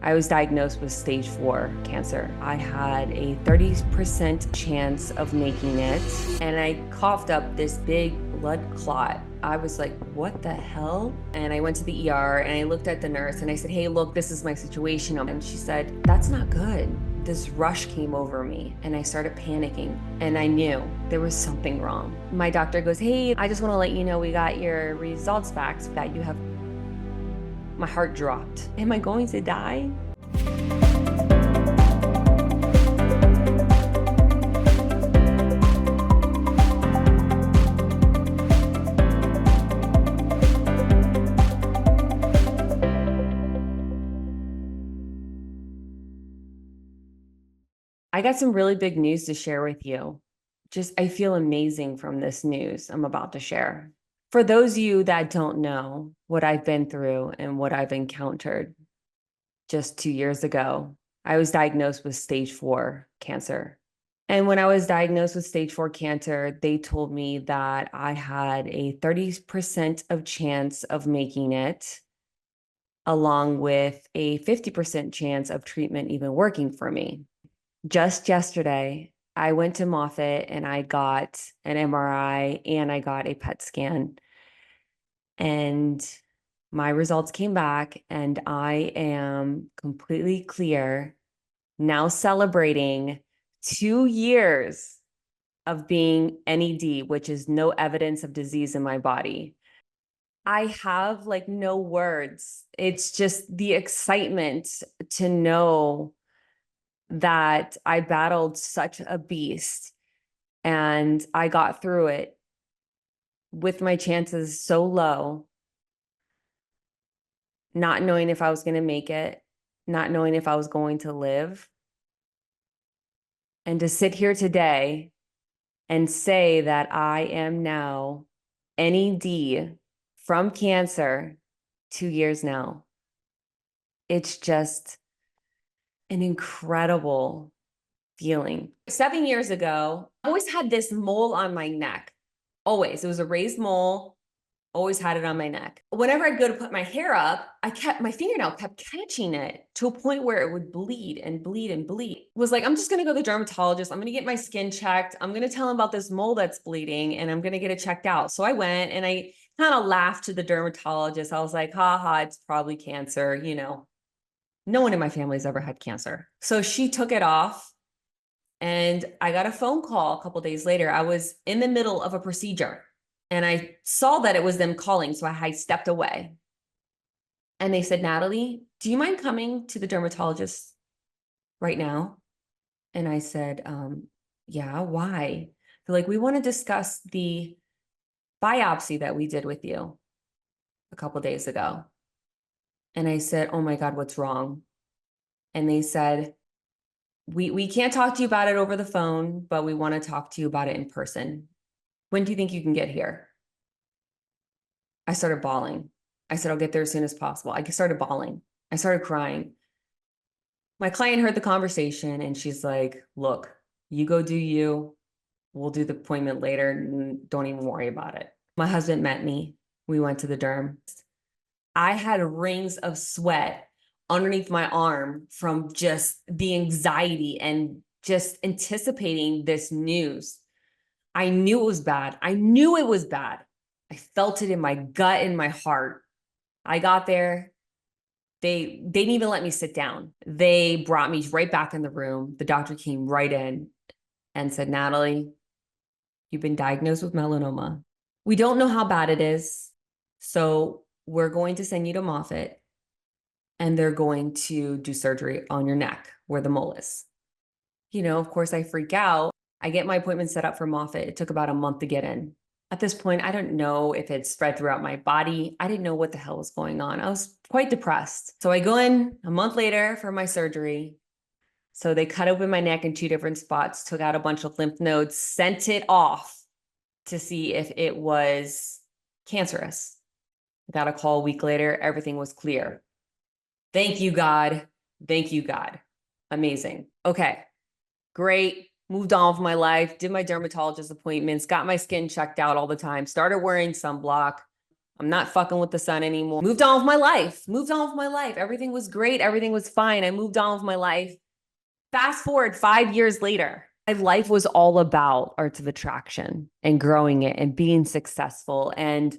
I was diagnosed with stage 4 cancer. I had a 30% chance of making it, and I coughed up this big blood clot. I was like, what the hell? And I went to the ER and I looked at the nurse and I said, hey, look, this is my situation. And she said, that's not good. This rush came over me and I started panicking and I knew there was something wrong. My doctor goes, hey, I just want to let you know we got your results back, so that you have. My heart dropped. Am I going to die? I got some really big news to share with you. I feel amazing from this news I'm about to share. For those of you that don't know what I've been through and what I've encountered, just 2 years ago, I was diagnosed with stage 4 cancer. And when I was diagnosed with stage 4 cancer, they told me that I had a 30% of chance of making it, along with a 50% chance of treatment even working for me. Just yesterday, I went to Moffitt and I got an MRI and I got a PET scan. And my results came back and I am completely clear, now celebrating 2 years of being NED, which is no evidence of disease in my body. I have like no words. It's just the excitement to know that I battled such a beast and I got through it with my chances so low, not knowing if I was going to make it, not knowing if I was going to live. And to sit here today and say that I am now NED from cancer, 2 years now, it's just an incredible feeling. 7 years ago, I always had this mole on my neck. Always. It was a raised mole. Always had it on my neck. Whenever I'd go to put my hair up, my fingernail kept catching it to a point where it would bleed and bleed and bleed. It was like, I'm just gonna go to the dermatologist. I'm gonna get my skin checked. I'm gonna tell him about this mole that's bleeding and I'm gonna get it checked out. So I went and I kind of laughed to the dermatologist. I was like, ha, it's probably cancer. No one in my family has ever had cancer. So she took it off and I got a phone call a couple of days later. I was in the middle of a procedure and I saw that it was them calling. So I stepped away and they said, Natalie, do you mind coming to the dermatologist right now? And I said, yeah, why? They're like, we want to discuss the biopsy that we did with you a couple of days ago. And I said, oh my God, what's wrong? And they said, we can't talk to you about it over the phone, but we want to talk to you about it in person. When do you think you can get here? I started bawling. I said, I'll get there as soon as possible. I started bawling. I started crying. My client heard the conversation and she's like, look, you go do you. We'll do the appointment later. Don't even worry about it. My husband met me. We went to the derm. I had rings of sweat underneath my arm from just the anxiety and just anticipating this news. I knew it was bad. I knew it was bad. I felt it in my gut and my heart. I got there. They didn't even let me sit down. They brought me right back in the room. The doctor came right in and said, Natalie, you've been diagnosed with melanoma. We don't know how bad it is. So we're going to send you to Moffitt and they're going to do surgery on your neck where the mole is. Of course I freak out. I get my appointment set up for Moffitt. It took about a month to get in. At this point, I don't know if it spread throughout my body. I didn't know what the hell was going on. I was quite depressed. So I go in a month later for my surgery. So they cut open my neck in 2 different spots, took out a bunch of lymph nodes, sent it off to see if it was cancerous. I got a call a week later. Everything was clear. Thank you, God. Thank you, God. Amazing. Okay, great. Moved on with my life, did my dermatologist appointments, got my skin checked out all the time, started wearing sunblock. I'm not fucking with the sun anymore. Moved on with my life. Moved on with my life. Everything was great. Everything was fine. I moved on with my life. Fast forward 5 years later, my life was all about arts of attraction and growing it and being successful and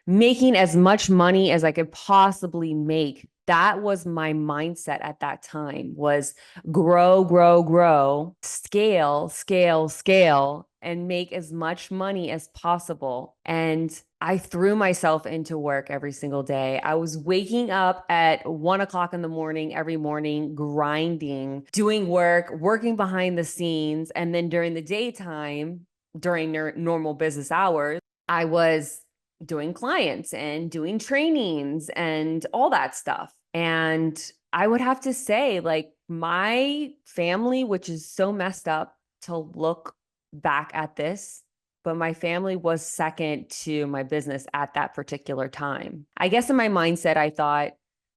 making as much money as I could possibly make. That was my mindset at that time, was grow, grow, grow, scale, scale, scale, and make as much money as possible. And I threw myself into work every single day. I was waking up at 1 o'clock in the morning every morning, grinding, doing work, working behind the scenes. And then during the daytime, during normal business hours, I was doing clients and doing trainings and all that stuff. And I would have to say, like, my family, which is so messed up to look back at this, but my family was second to my business at that particular time. I guess in my mindset, I thought,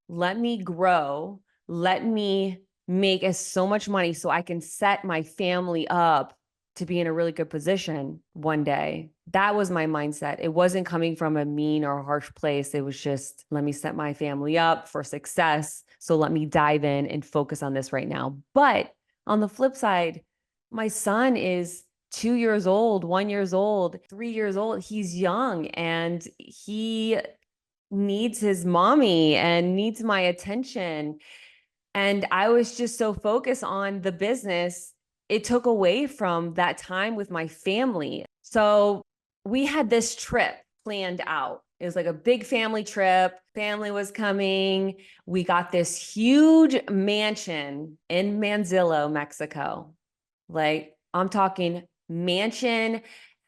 let me grow, let me make as so much money so I can set my family up to be in a really good position one day. That was my mindset. It wasn't coming from a mean or harsh place. It was just, let me set my family up for success. So let me dive in and focus on this right now. But on the flip side, my son is 2 years old, 1 year old, 3 years old. He's young and he needs his mommy and needs my attention. And I was just so focused on the business, it took away from that time with my family. So we had this trip planned out. It was like a big family trip. Family was coming. We got this huge mansion in Manzillo, Mexico. Like, I'm talking mansion,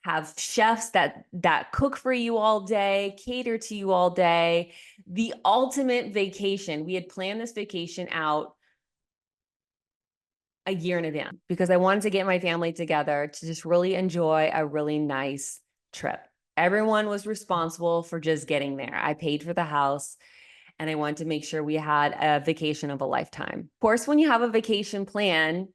have chefs that cook for you all day, cater to you all day. The ultimate vacation. We had planned this vacation out a year in advance because I wanted to get my family together to just really enjoy a really nice trip. Everyone was responsible for just getting there. I paid for the house and I wanted to make sure we had a vacation of a lifetime. Of course, when you have a vacation plan,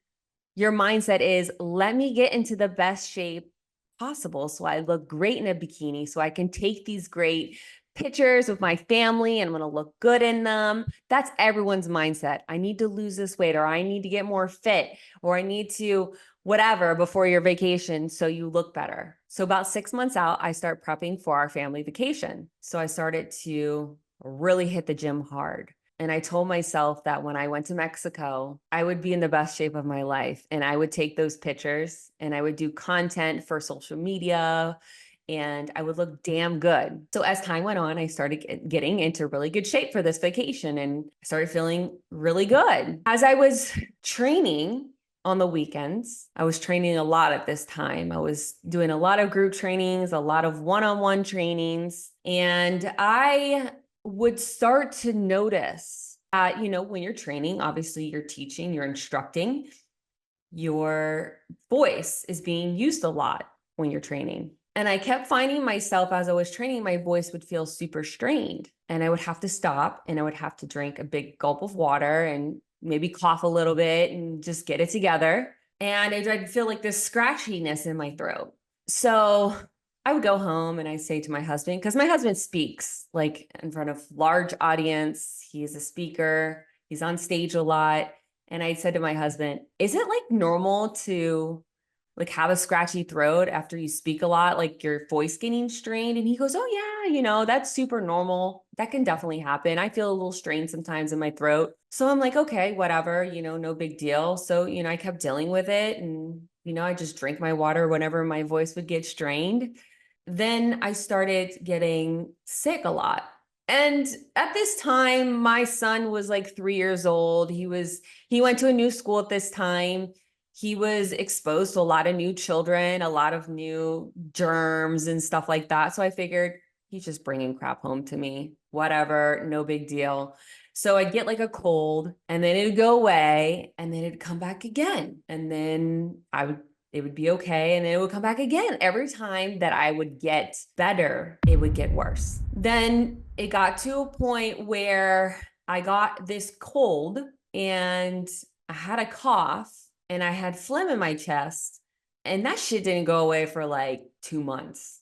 your mindset is, let me get into the best shape possible so I look great in a bikini, so I can take these great pictures with my family and I'm going to look good in them. That's everyone's mindset. I need to lose this weight, or I need to get more fit, or I need to whatever before your vacation so you look better. So about 6 months out, I start prepping for our family vacation. So I started to really hit the gym hard. And I told myself that when I went to Mexico, I would be in the best shape of my life. And I would take those pictures and I would do content for social media and I would look damn good. So as time went on, I started getting into really good shape for this vacation and I started feeling really good. As I was training on the weekends, I was training a lot at this time. I was doing a lot of group trainings, a lot of one-on-one trainings, and I would start to notice that, when you're training, obviously you're teaching, you're instructing, your voice is being used a lot when you're training. And I kept finding myself as I was training, my voice would feel super strained and I would have to stop and I would have to drink a big gulp of water and maybe cough a little bit and just get it together. And I'd feel like this scratchiness in my throat. So I would go home and I say to my husband, because my husband speaks like in front of large audience. He's a speaker. He's on stage a lot. And I said to my husband, is it like normal to like have a scratchy throat after you speak a lot, like your voice getting strained? And he goes, oh yeah, that's super normal. That can definitely happen. I feel a little strained sometimes in my throat. So I'm like, okay, whatever, no big deal. So, I kept dealing with it and, I just drink my water whenever my voice would get strained. Then I started getting sick a lot. And at this time, my son was like 3 years old. He went to a new school at this time. He was exposed to a lot of new children, a lot of new germs and stuff like that. So I figured he's just bringing crap home to me. Whatever, no big deal. So I'd get like a cold and then it'd go away and then it'd come back again. And then it would be okay. And then it would come back again. Every time that I would get better, it would get worse. Then it got to a point where I got this cold and I had a cough and I had phlegm in my chest. And that shit didn't go away for like 2 months.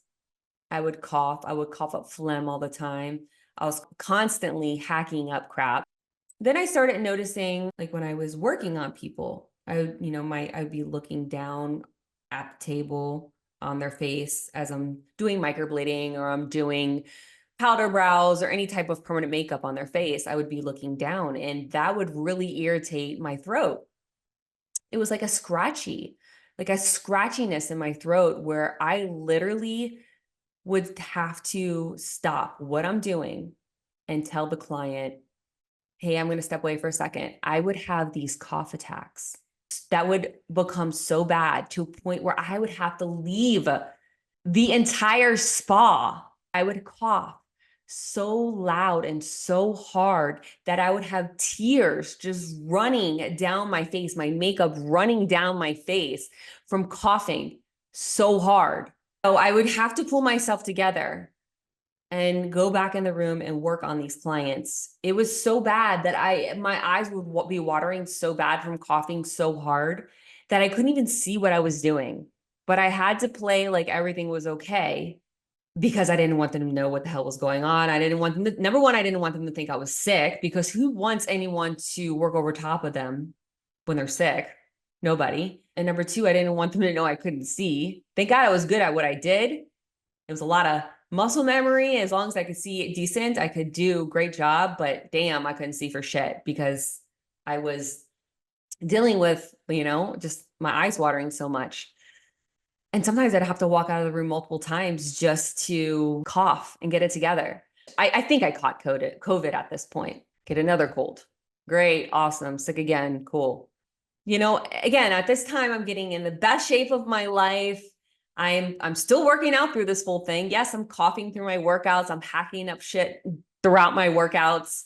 I would cough. I would cough up phlegm all the time. I was constantly hacking up crap. Then I started noticing, like when I was working on people, I'd be looking down at the table on their face as I'm doing microblading or I'm doing powder brows or any type of permanent makeup on their face. I would be looking down, and that would really irritate my throat. It was like a scratchiness in my throat where I literally would have to stop what I'm doing and tell the client, hey, I'm going to step away for a second. I would have these cough attacks that would become so bad to a point where I would have to leave the entire spa. I would cough so loud and so hard that I would have tears just running down my face, my makeup running down my face from coughing so hard. So I would have to pull myself together and go back in the room and work on these clients. It was so bad that my eyes would be watering so bad from coughing so hard that I couldn't even see what I was doing. But I had to play like everything was okay because I didn't want them to know what the hell was going on. I didn't want them to, number one, I didn't want them to think I was sick, because who wants anyone to work over top of them when they're sick? Nobody. And number two, I didn't want them to know I couldn't see. Thank God I was good at what I did. It was a lot of muscle memory. As long as I could see it decent, I could do a great job, but damn, I couldn't see for shit because I was dealing with, just my eyes watering so much. And sometimes I'd have to walk out of the room multiple times just to cough and get it together. I think I caught COVID at this point. Get another cold. Great. Awesome. Sick again. Cool. Again, at this time, I'm getting in the best shape of my life. I'm still working out through this whole thing. Yes, I'm coughing through my workouts. I'm hacking up shit throughout my workouts.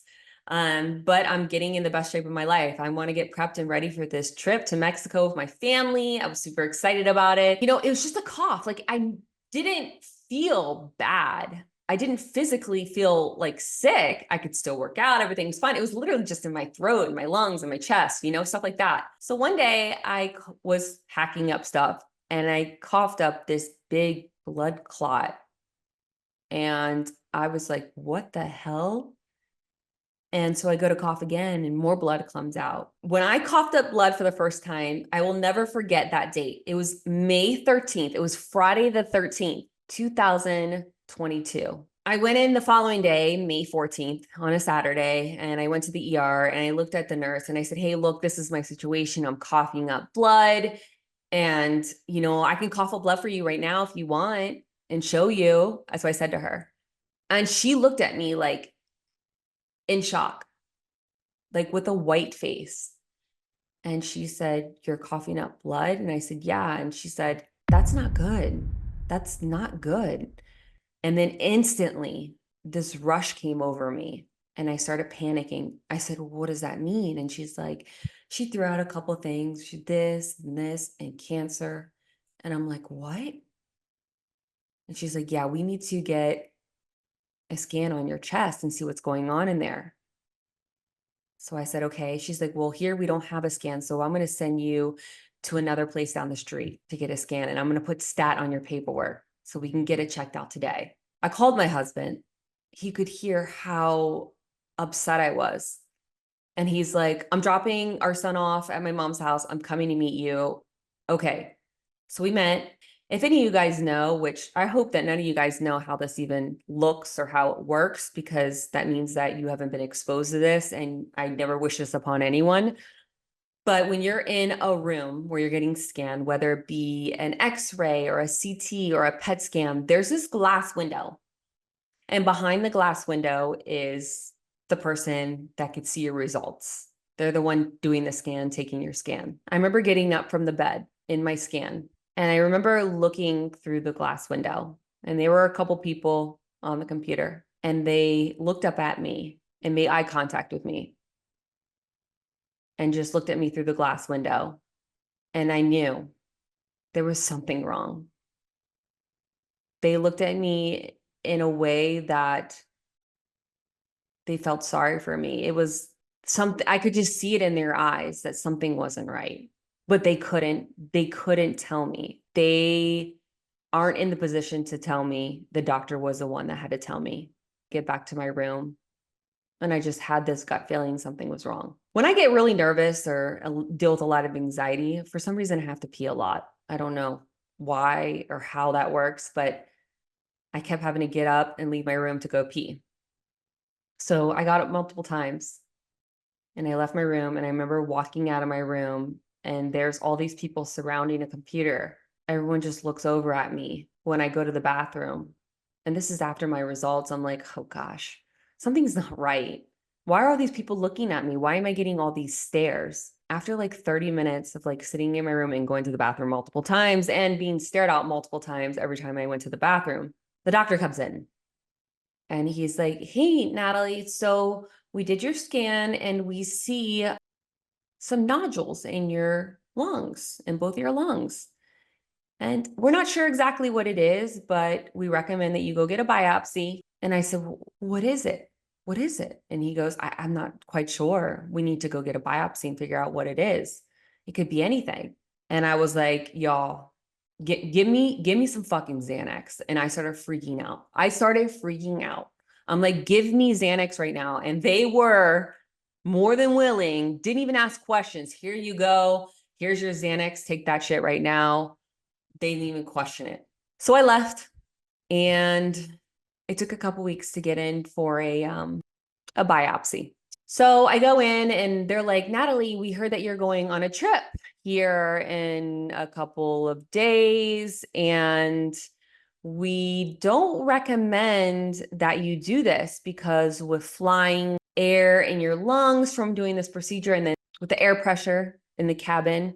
But I'm getting in the best shape of my life. I want to get prepped and ready for this trip to Mexico with my family. I was super excited about it. It was just a cough. Like, I didn't feel bad. I didn't physically feel like sick. I could still work out. Everything's fine. It was literally just in my throat and my lungs and my chest, stuff like that. So one day I was hacking up stuff and I coughed up this big blood clot. And I was like, what the hell? And so I go to cough again and more blood comes out. When I coughed up blood for the first time, I will never forget that date. It was May 13th. It was Friday the 13th, 2022. I went in the following day, May 14th, on a Saturday, and I went to the ER and I looked at the nurse and I said, hey, look, this is my situation. I'm coughing up blood. And, I can cough up blood for you right now if you want and show you. That's what I said to her. And she looked at me like, in shock, like with a white face. And she said, you're coughing up blood? And I said, yeah. And she said, that's not good. That's not good. And then instantly this rush came over me and I started panicking. I said, well, what does that mean? And she's like, she threw out a couple of things. She this and cancer. And I'm like, what? And she's like, yeah, we need to get a scan on your chest and see what's going on in there. So I said, okay. She's like, well, here we don't have a scan. So I'm going to send you to another place down the street to get a scan. And I'm going to put stat on your paperwork so we can get it checked out today. I called my husband. He could hear how upset I was. And he's like, I'm dropping our son off at my mom's house. I'm coming to meet you. Okay. So we met. If any of you guys know, which I hope that none of you guys know how this even looks or how it works, because that means that you haven't been exposed to this, and I never wish this upon anyone. But when you're in a room where you're getting scanned, whether it be an X-ray or a CT or a PET scan, there's this glass window. And behind the glass window is the person that could see your results. They're the one doing the scan, taking your scan. I remember getting up from the bed in my scan, and I remember looking through the glass window, and there were a couple people on the computer, and they looked up at me and made eye contact with me and just looked at me through the glass window. And I knew there was something wrong. They looked at me in a way that they felt sorry for me. It was something, I could just see it in their eyes that something wasn't right, but they couldn't tell me. They aren't in the position to tell me. The doctor was the one that had to tell me. Get back to my room. And I just had this gut feeling something was wrong. When I get really nervous or deal with a lot of anxiety, for some reason I have to pee a lot. I don't know why or how that works, but I kept having to get up and leave my room to go pee. So I got up multiple times and I left my room, and I remember walking out of my room and there's all these people surrounding a computer. Everyone just looks over at me when I go to the bathroom. And this is after my results. I'm like, oh gosh, something's not right. Why are all these people looking at me? Why am I getting all these stares? After like 30 minutes of like sitting in my room and going to the bathroom multiple times and being stared at multiple times every time I went to the bathroom, the doctor comes in and he's like, hey, Natalie, so we did your scan and we see some nodules in your lungs, in both your lungs. And we're not sure exactly what it is, but we recommend that you go get a biopsy. And I said, well, what is it? What is it? And he goes, I'm not quite sure. We need to go get a biopsy and figure out what it is. It could be anything. And I was like, y'all, give me some fucking Xanax. And I started freaking out. I'm like, give me Xanax right now. And they were more than willing, didn't even ask questions. Here you go. Here's your Xanax. Take that shit right now. They didn't even question it. So I left, and it took a couple weeks to get in for a biopsy. So I go in and they're like, Natalie, we heard that you're going on a trip here in a couple of days, and we don't recommend that you do this because with flying air in your lungs from doing this procedure and then with the air pressure in the cabin,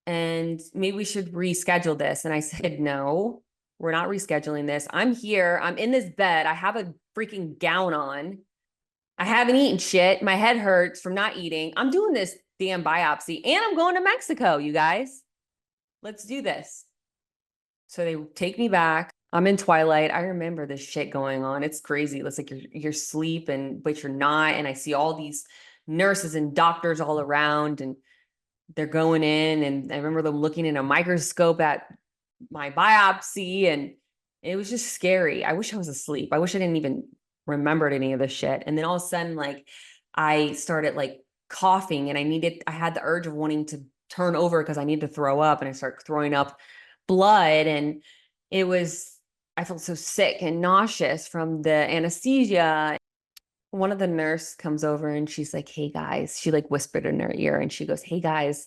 and maybe we should reschedule this. And I said, no, we're not rescheduling this. I'm here. I'm in this bed. I have a freaking gown on. I haven't eaten shit. My head hurts from not eating. I'm doing this damn biopsy and I'm going to Mexico, you guys. Let's do this. So they take me back. I'm in twilight. I remember this shit going on. It's crazy. It's like you're asleep but you're not. And I see all these nurses and doctors all around, and they're going in, and I remember them looking in a microscope at my biopsy, and it was just scary. I wish I was asleep. I wish I didn't even remembered any of this shit. And then all of a sudden, like, I started like coughing, and I had the urge of wanting to turn over because I needed to throw up, and I started throwing up blood. And I felt so sick and nauseous from the anesthesia. One of the nurse comes over and she's like, hey guys, she like whispered in her ear and she goes, hey guys,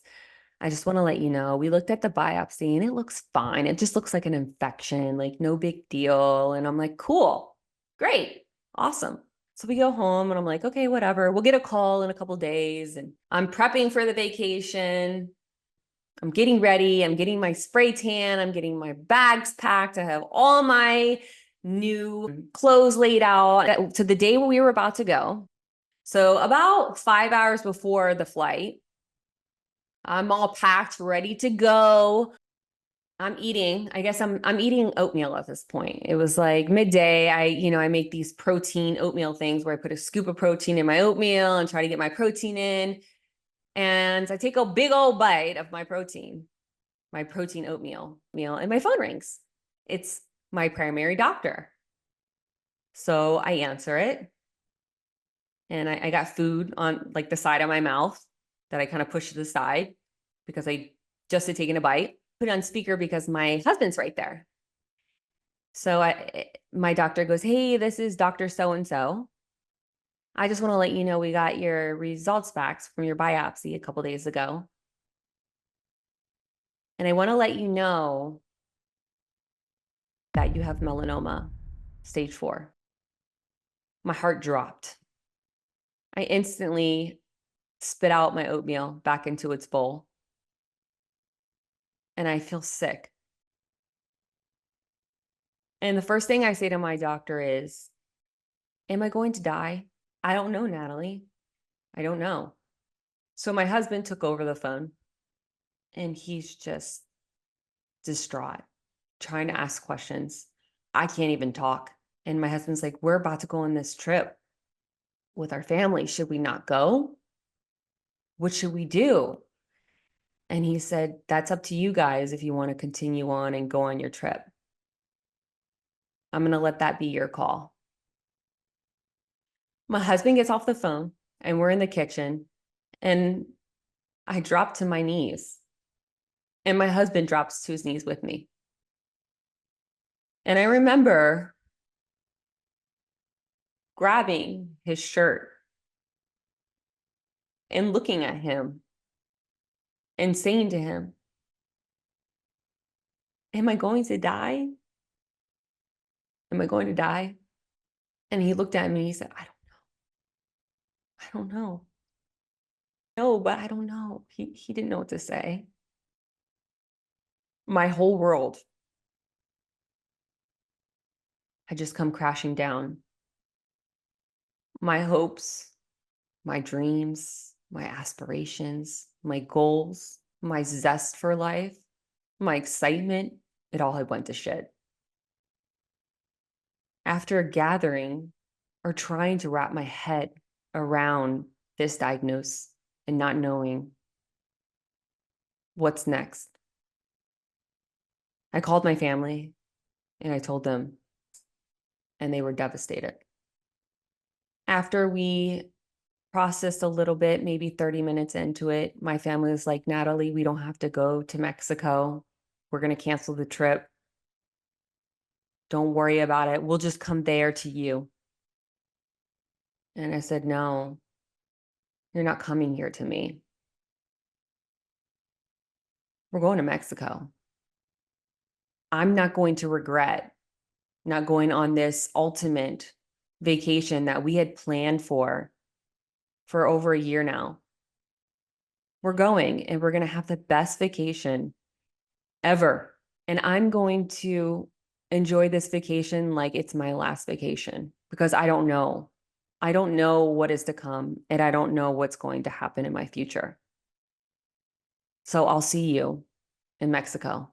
I just want to let you know, we looked at the biopsy and it looks fine. It just looks like an infection, like no big deal. And I'm like, cool, great, awesome. So we go home and I'm like, okay, whatever. We'll get a call in a couple of days. And I'm prepping for the vacation. I'm getting ready. I'm getting my spray tan. I'm getting my bags packed. I have all my new clothes laid out to the day when we were about to go. So about 5 hours before the flight, I'm all packed, ready to go. I'm eating. I guess I'm eating oatmeal at this point. It was like midday. I make these protein oatmeal things where I put a scoop of protein in my oatmeal and try to get my protein in. And I take a big old bite of my protein oatmeal meal, and my phone rings. It's my primary doctor. So I answer it, and I got food on like the side of my mouth that I kind of pushed to the side because I just had taken a bite. Put it on speaker because my husband's right there. So my doctor goes, hey, this is Dr. So-and-so. I just want to let you know we got your results back from your biopsy a couple days ago. And I want to let you know that you have melanoma, stage 4. My heart dropped. I instantly spit out my oatmeal back into its bowl. And I feel sick. And the first thing I say to my doctor is, am I going to die? I don't know, Natalie. I don't know. So my husband took over the phone, and he's just distraught, trying to ask questions. I can't even talk. And my husband's like, we're about to go on this trip with our family. Should we not go? What should we do? And he said, that's up to you guys if you want to continue on and go on your trip. I'm going to let that be your call. My husband gets off the phone and we're in the kitchen and I drop to my knees and my husband drops to his knees with me. And I remember grabbing his shirt and looking at him and saying to him, am I going to die? Am I going to die? And he looked at me and he said, I don't know. No, but I don't know. He didn't know what to say. My whole world had just come crashing down. My hopes, my dreams, my aspirations, my goals, my zest for life, my excitement, it all had went to shit. After gathering or trying to wrap my head around this diagnosis and not knowing what's next, I called my family and I told them, and they were devastated. After we processed a little bit, maybe 30 minutes into it, my family was like, Natalie, we don't have to go to Mexico. We're going to cancel the trip. Don't worry about it. We'll just come there to you. And I said, no, you're not coming here to me. We're going to Mexico. I'm not going to regret not going on this ultimate vacation that we had planned for over a year now. We're going and we're going to have the best vacation ever. And I'm going to enjoy this vacation like it's my last vacation because I don't know. I don't know what is to come and I don't know what's going to happen in my future. So I'll see you in Mexico.